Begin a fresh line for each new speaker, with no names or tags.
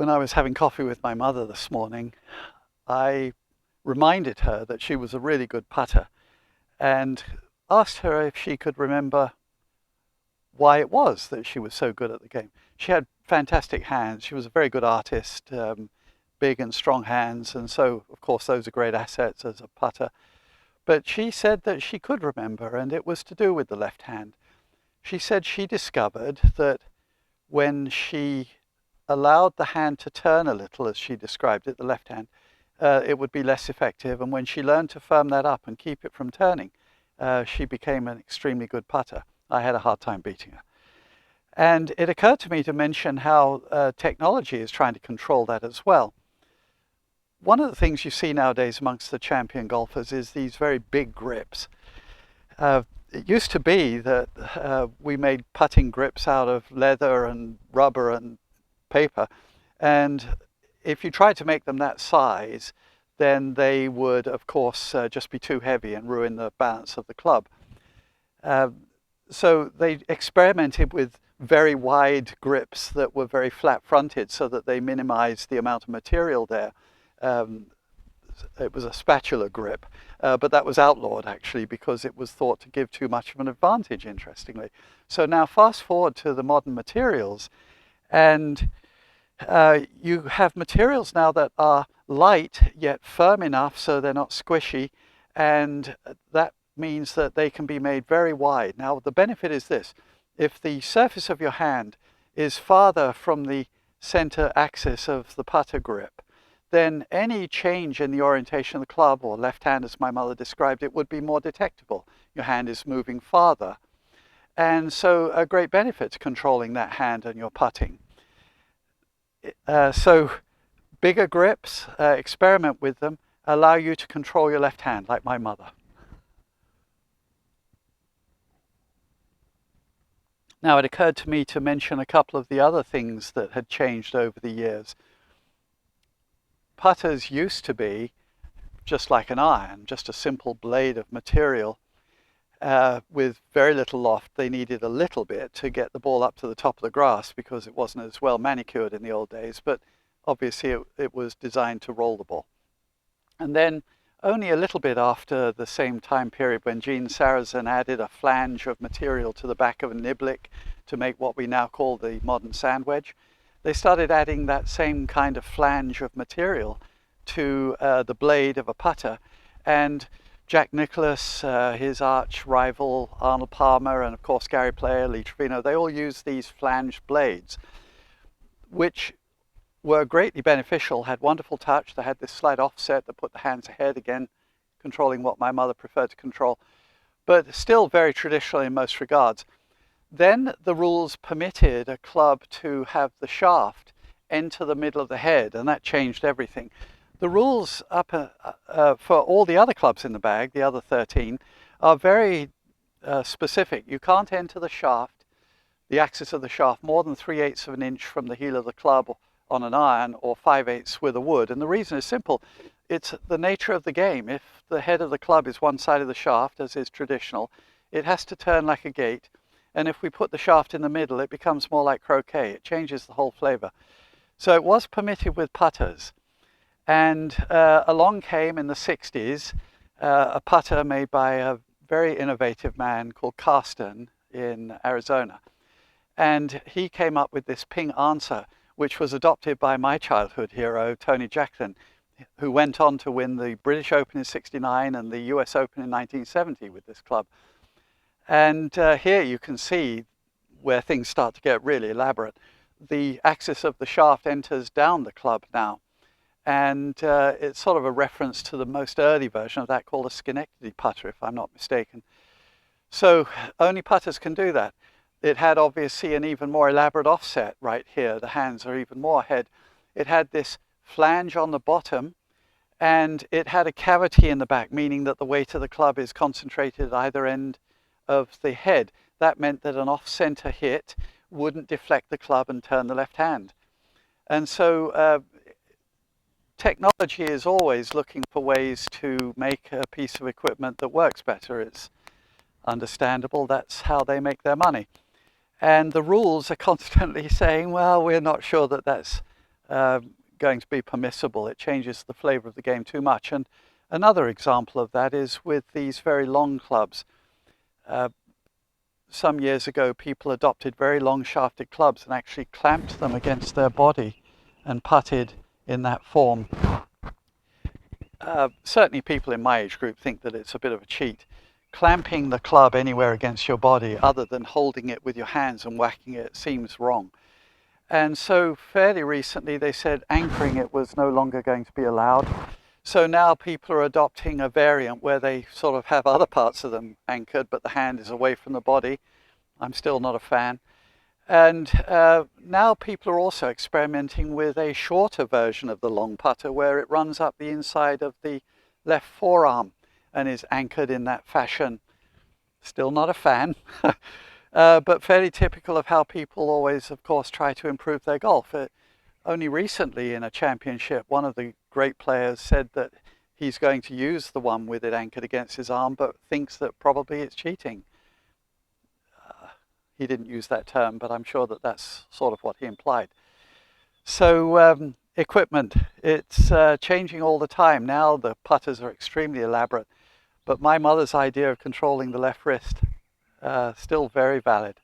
When I was having coffee with my mother this morning, I reminded her that she was a really good putter and asked her if she could remember why it was that she was so good at the game. She had fantastic hands. She was a very good artist, big and strong hands, and so, of course, those are great assets as a putter. But she said that she could remember, and it was to do with the left hand. She said she discovered that when she allowed the hand to turn a little, as she described it, the left hand, it would be less effective. And when she learned to firm that up and keep it from turning, she became an extremely good putter. I had a hard time beating her. And it occurred to me to mention how technology is trying to control that as well. One of the things you see nowadays amongst the champion golfers is these very big grips. It used to be that we made putting grips out of leather and rubber and paper, and if you tried to make them that size, then they would, of course, just be too heavy and ruin the balance of the club. So they experimented with very wide grips that were very flat-fronted so that they minimized the amount of material there. It was a spatula grip, but that was outlawed actually because it was thought to give too much of an advantage, interestingly. So now fast forward to the modern materials, and you have materials now that are light yet firm enough so they're not squishy, and that means that they can be made very wide. Now the benefit is this: if the surface of your hand is farther from the center axis of the putter grip, then any change in the orientation of the club, or left hand as my mother described it, would be more detectable. Your hand is moving farther. And so a great benefit to controlling that hand and your putting. So bigger grips, experiment with them, allow you to control your left hand like my mother. Now it occurred to me to mention a couple of the other things that had changed over the years. Putters used to be just like an iron, just a simple blade of material with very little loft. They needed a little bit to get the ball up to the top of the grass because it wasn't as well manicured in the old days, but obviously it was designed to roll the ball. And then only a little bit after the same time period, when Gene Sarazen added a flange of material to the back of a niblick to make what we now call the modern sand wedge, they started adding that same kind of flange of material to the blade of a putter. And Jack Nicklaus, his arch rival Arnold Palmer, and of course Gary Player, Lee Trevino, they all used these flanged blades, which were greatly beneficial, had wonderful touch. They had this slight offset that put the hands ahead, again controlling what my mother preferred to control, but still very traditional in most regards. Then the rules permitted a club to have the shaft enter the middle of the head, and that changed everything. The rules for all the other clubs in the bag, the other 13, are very specific. You can't enter the shaft, the axis of the shaft, more than 3/8 of an inch from the heel of the club on an iron, or 5/8 with a wood. And the reason is simple. It's the nature of the game. If the head of the club is one side of the shaft, as is traditional, it has to turn like a gate. And if we put the shaft in the middle, it becomes more like croquet. It changes the whole flavor. So it was permitted with putters. And along came in the 60s a putter made by a very innovative man called Karsten in Arizona. And he came up with this ping answer, which was adopted by my childhood hero, Tony Jacklin, who went on to win the British Open in '69 and the US Open in 1970 with this club. And here you can see where things start to get really elaborate. The axis of the shaft enters down the club now. And it's sort of a reference to the most early version of that called a Schenectady putter, if I'm not mistaken. So only putters can do that. It had obviously an even more elaborate offset right here. The hands are even more ahead. It had this flange on the bottom, and it had a cavity in the back, meaning that the weight of the club is concentrated at either end of the head. That meant that an off-center hit wouldn't deflect the club and turn the left hand. And so technology is always looking for ways to make a piece of equipment that works better. It's understandable. That's how they make their money. And the rules are constantly saying, well, we're not sure that that's going to be permissible. It changes the flavor of the game too much. And another example of that is with these very long clubs. Some years ago, people adopted very long shafted clubs and actually clamped them against their body and putted in that form. Certainly people in my age group think that it's a bit of a cheat. Clamping the club anywhere against your body other than holding it with your hands and whacking it seems wrong. And so fairly recently they said anchoring it was no longer going to be allowed. So now people are adopting a variant where they sort of have other parts of them anchored, but the hand is away from the body. I'm still not a fan. And now people are also experimenting with a shorter version of the long putter where it runs up the inside of the left forearm and is anchored in that fashion. Still not a fan, but fairly typical of how people always, of course, try to improve their golf. Only recently in a championship, one of the great players said that he's going to use the one with it anchored against his arm, but thinks that probably it's cheating. He didn't use that term, but I'm sure that that's sort of what he implied. So equipment, it's changing all the time. Now the putters are extremely elaborate, but my mother's idea of controlling the left wrist, still very valid.